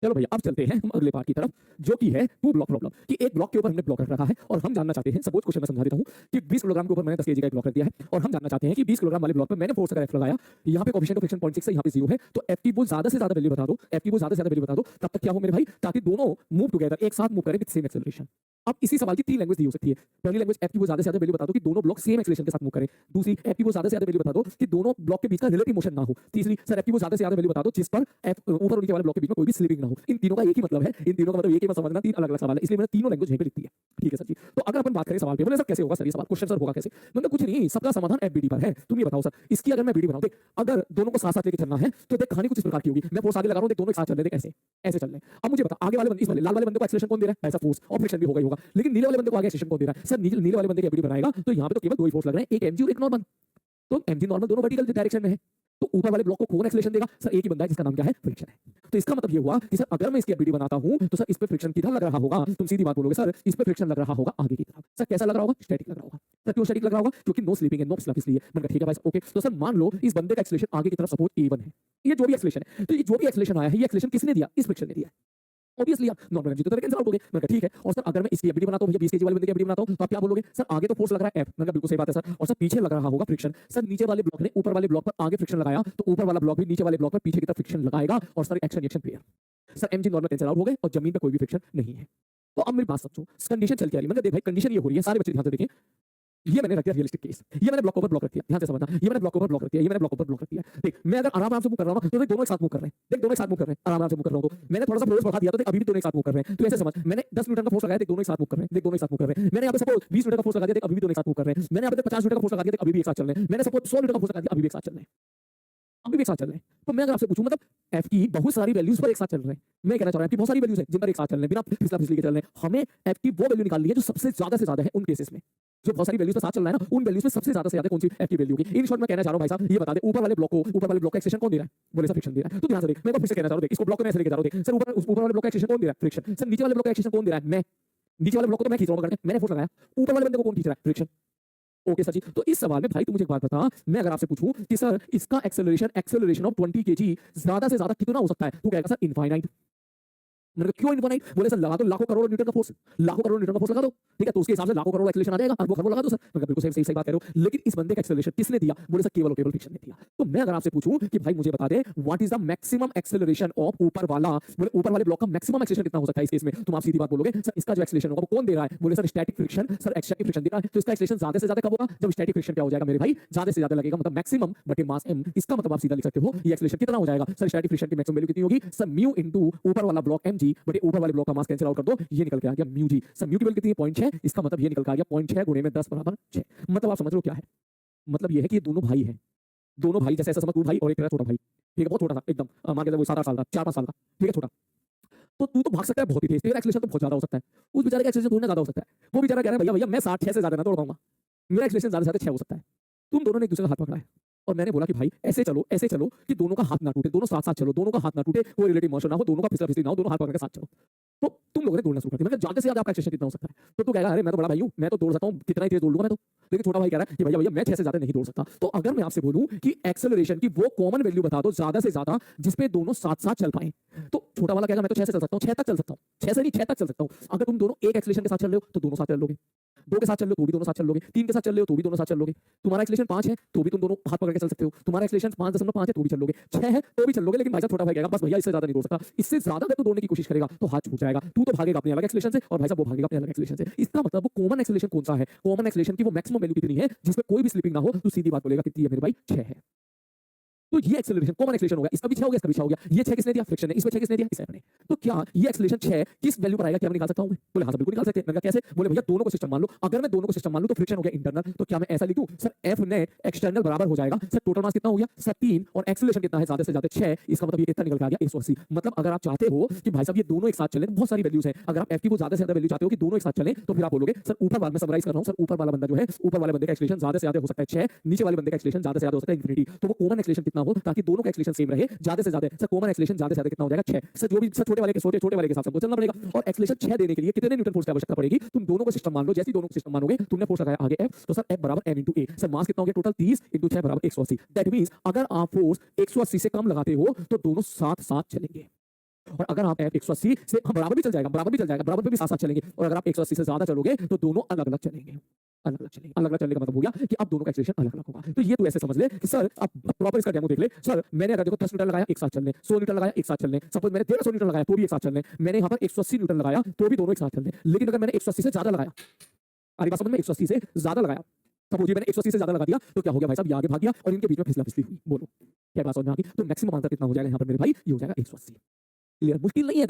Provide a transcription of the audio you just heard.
चलो भैया अब चलते हैं हम अगले पार्ट की तरफ, जो कि है टू ब्लॉक प्रॉब्लम। कि एक ब्लॉक के ऊपर हमने ब्लॉक रख रखा है और हम जानना चाहते हैं, सपोज क्वेश्चन मैं समझा देता हूं कि 20 किलोग्राम के ऊपर मैंने 10 केजी का एक ब्लॉक रख दिया है और हम जानना चाहते हैं कि 20 किलोग्राम वाले ब्लॉक पे मैंने फोर्स का एफ लगाया, यहाँ पे कोएफिशिएंट ऑफ फ्रिक्शन 0.6 है, यहाँ पे 0 है, तो एफ की वो ज्यादा से ज्यादा वैल्यू बता दो, एफ की वो ज्यादा से ज्यादा वैल्यू बता दो, तब तक क्या हो मेरे भाई, ताकि दोनों मूव टुगेदर एक साथ मूव करें विद सेम एक्सेलरेशन। अब इसी सवाल की तीन लैंग्वेज दी हो सकती है। पहली लैंग्वेज एफ की वो ज्यादा से ज्यादा वैल्यू बता दो कि दोनों ब्लॉक सेम एक्सेलरेशन के साथ मूव करें। दूसरी एफ की वो ज्यादा से ज्यादा वैल्यू बता दो कि दोनों ब्लॉक के बीच का रिलेटिव मोशन ना हो। तीसरी सर एफ की वो ज्यादा से ज्यादा वैल्यू बता दो जिस पर एफ ऊपर और नीचे वाले ब्लॉक के बीच में कोई भी स्लिपिंग ना हो। इन तीनों का एक ही मतलब है, इन तीनों का मतलब एक ही मत समझना, तीन अलग अलग सवाल है, इसलिए मैंने तीनों लैंग्वेज यहीं पे लिख दी है। ठीक है सर जी। तो अगर अपन बात करें सवाल पे, बोले सर कैसे होगा सर ये सवाल, क्वेश्चन सर होगा कैसे, मतलब कुछ नहीं, सबका समाधान एफ बी डी पर है। तुम ये बताओ सर, इसकी अगर मैं बीडी बनाऊं, देख अगर दोनों को साथ साथ लेके चलना है तो देख कहानी कुछ इस प्रकार की होगी। मैं फोर्स आगे लगा रहा हूं, देख दोनों एक साथ चल रहे, देख ऐसे ऐसे चल रहे। अब मुझे बता, आगे वाले बंदे, इस वाले लाल वाले बंदे को एक्सेलरेशन कौन दे रहा है, ऐसा फोर्स और फ्रिक्शन भी होगा ही होगा, लेकिन नीले वाले बंदे को आगे एक्सेलरेशन कौन दे रहा है, सर नीले वाले बंदे की एफबीडी बनाएगा तो यहाँ पे तो केवल दो ही फोर्स लग रहे हैं, एक एमजी और एक नॉर्मल। तो एमजी नॉर्मल दोनों वर्टिकल डायरेक्शन में है, तो ऊपर वाले ब्लॉक को कौन एक्सेलरेशन देगा, सर एक ही बंदा है जिसका नाम क्या है, फ्रिक्शन है। तो इसका मतलब ये हुआ कि सर अगर मैं इसकी एफबीडी बनाता हूं तो सर इस पे फ्रिक्शन किधर लग रहा होगा, तुम सीधी बात बोलोगे सर इस पे फ्रिक्शन लग रहा होगा आगे की तरफ। सर कैसा लग रहा होगा, स्टैटिक लग रहा होगा। सर क्यों स्टैटिक लग रहा होगा, क्योंकि नो स्लिपिंग है, नो स्लिप, इसलिए मैंने कहा ठीक है भाई ओके। तो सर मान लो इस बंदे का एक्सेलरेशन आगे की तरफ सपोज ए1 है, ये जो भी एक्सेलरेशन है, तो ये जो भी एक्सेलरेशन आया है ये एक्सेलरेशन किसने दिया, इस फ्रिक्शन ने दिया। ऑब्वियसली आप नॉर्मल एनर्जी तो कैंसिल आउट हो गए। मैं कहा ठीक है, और सर अगर मैं इसकी एफबीडी बनाता हूं, भैया 20 केजी वाले बंदे की एफबीडी बनाता हूं, तो आप क्या बोलोगे, सर आगे तो फोर्स लग रहा है एफ। मैंने कहा बिल्कुल सही बात है सर, और सर पीछे लग रहा होगा फ्रिक्शन। सर नीचे वाले ब्लॉक ने ऊपर वाले ब्लॉक पर आगे फ्रिक्शन लगाया, तो ऊपर वाला ब्लॉक भी नीचे वाले ब्लॉक पर पीछे की तरफ फ्रिक्शन लगाएगा, और sir action reaction clear. Sir MG normal cancel out हो गए और जमीन पे कोई भी फ्रिक्शन नहीं है। तो अब मेरी बात समझो, कंडीशन चल के आ रही है, मतलब देख भाई कंडीशन ये हो रही है, सारे बच्चे ध्यान से देखें, ये मैंने रख दिया रियलिस्टिक केस, ये मैंने ब्लॉक ओवर ब्लॉक रख दिया, ध्यान से समझना, ये मैंने ब्लॉक ओवर ब्लॉक रख दिया, ये मैंने ब्लॉक ओवर ब्लॉक रख दिया। देख मैं अगर आराम से मूव कर रहा हूं तो देख दोनों एक साथ मूव कर रहे हैं, देख दोनों एक साथ मूव कर रहे हैं, आराम से मूव कर रहा हूं, तो मैंने थोड़ा सा फोर्स बढ़ा दिया तो देख अभी भी दोनों एक साथ मूव कर रहे हैं। तो ऐसे समझ, मैंने 10 न्यूटन का फोर्स लगाया, देख दोनों एक साथ मूव कर रहे हैं, देख दोनों एक साथ मूव कर रहे हैं। मैंने यहां पे सपोज 20 न्यूटन का फोर्स लगा दिया, देख अभी भी दोनों एक साथ मूव कर रहे हैं। मैंने यहां पे 50 न्यूटन का फोर्स लगा दिया, देख अभी भी एक साथ चल रहे हैं। मैंने सपोज 100 न्यूटन का फोर्स लगा दिया, अभी भी एक साथ चल रहे हैं, अभी भी एक साथ चल रहे हैं। तो मैं अगर आपसे पूछूं, मतलब एफ की बहुत सारी वैल्यूज पर एक साथ चल रहे हैं, मैं कहना चाह रहा हूं एफ की बहुत सारी वैल्यूज हैं जिन पर एक साथ चल रहे हैं, बिना फिसला फिसली के चल रहे हैं। हमें एफ की वो वैल्यू निकालनी है जो सबसे ज्यादा से ज्यादा है उन केसेस में, जो बहुत सारी वैल्यूज पे साथ चल रहा है ना, उन वैल्यूज में सबसे ज्यादा से ज्यादा कौन सी एफ की वैल्यू की। इन शॉर्ट मैं कहना चाह रहा हूं भाई साहब, ये बता दे ऊपर वाले ब्लॉक का एक्सेशन कौन दे रहा है, बोले सर फ्रिक्शन दे रहा है। तो ध्यान से देख, मैं फिर से कहना चाह रहा हूं, देख इसको ब्लॉक को मैं ऐसे लेके जा रहा हूं, देख सर ऊपर वाले ब्लॉक का एक्सेशन कौन दे रहा है, फ्रिक्शन। सर नीचे वाले ब्लॉक का एक्सेशन कौन दे रहा है, मैं। नीचे वाले ब्लॉक को तो मैं खींच रहा हूं, मैंने फोर्स लगाया, ऊपर वाले बंदे को कौन खींच रहा है, फ्रिक्शन। ओके सर जी। तो इस सवाल में भाई तू मुझे एक बात बता, मैं अगर आपसे पूछूं कि सर इसका एक्सेलरेशन ऑफ 20 केजी ज्यादा से ज्यादा कितना हो सकता है, तू कहेगा सर इनफाइनाइट। मैंने कहा क्यों इनफाइनाइट, बोले सर लगा दो लाखों करोड़ों न्यूटन का फोर्स, लाखों करोड़ न्यूटन का फोर्स लगा दो, ठीक है, तो उसके हिसाब से लाखों करोड़ एक्सेलरेशन आ जाएगा, अरबों खरबों लगा दो सर। मैं कहा बिल्कुल सही सही बात कह रहे हो, लेकिन इस बंदे का एक्सेलरेशन किसने दिया, बोले सर केवल और केवल फ्रिक्शन ने दिया। तो मैं अगर आपसे पूछूं कि भाई मुझे बता दे what is the maximum acceleration of ऊपर वाला, बोले ऊपर वाले ब्लॉक का मैक्सिमम एक्सेलरेशन कितना हो सकता है इस केस में, तुम आप सीधी बात बोलोगे सर इसका जो एक्सेलरेशन होगा वो कौन दे रहा है, बोले sir static friction. Sir static friction दे रहा है, तो इसका एक्सेलरेशन ज्यादा से ज्यादा कब होगा, जब स्टैटिक फ्रिक्शन क्या हो जाएगा मेरे भाई, ज्यादा से ज्यादा लगेगा, मतलब मैक्सिमम बटे मास m। इसका मतलब आप सीधा लिख सकते हो ये एक्सेलरेशन कितना हो जाएगा, सर स्टैटिक फ्रिक्शन की मैक्सिमम वैल्यू कितनी होगी, सर म्यू इनटू ऊपर वाला ब्लॉक mg बटे ऊपर वाले ब्लॉक का मास कैंसिल आउट कर दो, ये निकल के आ गया म्यू जी। सर म्यू की वैल्यू कितनी है, 0.6, इसका मतलब ये निकल के आ गया 0.6 गुणे में 10 बराबर 6। मतलब आप समझ लो क्या है, मतलब ये है कि ये दोनों भाई हैं, दोनों भाई जैसे ऐसा समझ, तू भाई और एक तेरा छोटा भाई, ठीक है, बहुत छोटा सा एकदम, मान के चलो 7-8 साल का, 4-5 साल का, ठीक है, छोटा। तो तू तो भाग सकता है बहुत ही तेज, तेरा एक्सेलरेशन तो बहुत ज्यादा हो सकता है, उस बेचारे का एक्सेलरेशन थोड़ा ज्यादा हो सकता है। वो बेचारा कह रहा है भैया भैया मैं 60-6 से ज्यादा ना दौड़ पाऊंगा, मेरा एक्सेलरेशन ज्यादा से ज्यादा 6 हो सकता है। तुम दोनों ने एक दूसरे का हाथ पकड़ा है और मैंने बोला कि भाई ऐसे चलो कि दोनों का हाथ ना टूटे, दोनों साथ साथ चलो, दोनों का हाथ ना टूटे, कोई रिलेटिव मोशन ना हो, दोनों का फिसला फिसली ना हो, दोनों हाथ पकड़ के साथ चलो। तो तुम लोगों ने दौड़ना शुरू कर दिया। मैं ज्यादा से ज्यादा आपका एक्सेलरेशन कितना हो सकता है, तो तू कहेगा अरे मैं तो बड़ा भाई हूं, मैं तो दौड़ सकता हूं, कितना ही तेज दौड़ लूंगा मैं तो। लेकिन छोटा भाई कह रहा है कि भैया भैया मैं 6 से ज्यादा नहीं दौड़ सकता। तो अगर मैं आपसे बोलूं कि एक्सेलरेशन की वो कॉमन वैल्यू बता दो ज्यादा से ज्यादा जिसपे दोनों साथ साथ चल पाए, तो छोटा वाला कहेगा मैं तो 6 से चल सकता हूं, 6 तक चल सकता हूं, 6 से नहीं 6 तक चल सकता हूं। अगर तुम दोनों एक एक्सेलरेशन के साथ चल रहे हो तो दोनों साथ चल लोगे, 2 के साथ चल रहे हो तो भी दोनों साथ चल लोगे, 3 के साथ चल रहे हो तो भी दोनों साथ चल लोगे। तुम्हारा एक्सेलरेशन 5 है तो भी तुम दोनों हाथ पकड़ के चल सकते हो, तुम्हारा एक्सेलरेशन 5.5 है तो भी चल लोगे, 6 है तो भी चल लोगे। लेकिन भाई साहब छोटा भाई कहेगा बस भैया इससे ज्यादा नहीं दौड़ सकता, इससे ज्यादा अगर तू दौड़ने की कोशिश करेगा तो हाथ छूट जाएगा, तू तो भागेगा अपने अलग एक्सेलरेशन से और भाई साहब वो भागेगा अपने अलग एक्सेलरेशन से। इसका मतलब वो कॉमन एक्सेलरेशन कौन सा है, कॉमन एक्सेलरेशन की वो मैक्सिमम वैल्यू कितनी है जिसमें कोई भी स्लिपिंग ना हो, तो सीधी बात बोलेगा कितनी है मेरे भाई, 6 है। तो ये एक्सेलरेशन कॉमन एक्सेलरेशन हो गया, इसका भी 6 हो गया, इसका भी 6 हो गया। ये 6 किसने दिया, फ्रिक्शन ने, इसमें 6 किसने दिया, इस एफ ने। तो क्या ये एक्सेलरेशन 6 किस वैल्यू पर आएगा, क्या मैं निकाल सकता हूं मैं, बोले हां सर बिल्कुल निकाल सकते हैं। मैंने कहा कैसे, बोले भैया दोनों को सिस्टम मान लो, अगर मैं दोनों को सिस्टम मान लूं तो फ्रिक्शन हो गया इंटरनल, तो क्या मैं ऐसा लिख दूं सर एफ नेट एक्सटर्नल बराबर हो जाएगा सर टोटल मास कितना हो गया सर 3 और एक्सेलरेशन कितना है ज्यादा से ज्यादा 6, इसका मतलब ये कितना निकल के आ गया 180। मतलब अगर आप चाहते हो कि भाई साहब ये दोनों एक साथ चलें, बहुत सारी वैल्यूज हैं, अगर आप एफ की वो ज्यादा से ज्यादा वैल्यू चाहते हो कि दोनों एक साथ चलें, तो फिर आप बोलोगे सर ऊपर वाला मैं समराइज कर रहा हूं, सर ऊपर वाला बंदा जो है, ऊपर वाले बंदे का एक्सेलरेशन ज्यादा से ज्यादा हो सकता है 6, नीचे वाले बंदे का एक्सेलरेशन ज्यादा से ज्यादा हो सकता है इंफिनिटी। तो वो कॉमन एक्सेलरेशन कितना हो ताकि दोनों का एक्सेलरेशन सेम रहे, ज्यादा से ज्यादा सर कॉमन एक्सेलरेशन ज्यादा से ज्यादा कितना हो जाएगा 6। सर जो भी सर छोटे वाले के छोटे वाले के हिसाब से चलना पड़ेगा। और एक्सेलरेशन 6 देने के लिए कितने न्यूटन फोर्स की आवश्यकता पड़ेगी, तुम दोनों को सिस्टम मान लो, जैसे दोनों को सिस्टम मानोगे तुमने फोर्स लगाया आगे F, तो सर F बराबर m into a। सर मास कितना हो गया टोटल 30 into 6 बराबर 180। दैट मींस अगर आप फोर्स 180 से कम लगाते हो तो दोनों साथ साथ चलेंगे। और अगर आप 180 से हम बराबर भी चल जाएगा, बराबर पे भी साथ-साथ चलेंगे और अगर आप 180 से ज़्यादा चलोगे तो दोनों अलग-अलग चलेंगे। अलग-अलग चलने का मतलब हो गया कि अब दोनों का एक्सेलरेशन अलग-अलग होगा। तो ये तू ऐसे समझ ले कि सर अब प्रॉपर इसका डेमो देख ले। सर मैंने अगर देखो 10 न्यूटन लगाया एक साथ चलने, 100 न्यूटन लगाया एक साथ चलने, सपोज मैंने 1300 न्यूटन लगाया तो भी एक साथ चलने, मैंने यहाँ पर 180 न्यूटन लगाया तो भी दोनों एक साथ चलने। लेकिन अगर मैंने 180 से ज़्यादा लगाया, आगे बात समझ में, 180 से ज़्यादा लगाया, सपोज ये मैंने 180 से ज़्यादा लगा दिया तो क्या हो गया भाई साहब, ये आगे भाग गया और इनके बीच में फिसला-फिसली हुई। बोलो क्या बात समझ में आ गई? तो मैक्सिमम आंसर कितना हो जाएगा यहाँ पर मेरे भाई? ये हो जाएगा 180। क्लियर? मुश्किल नहीं है।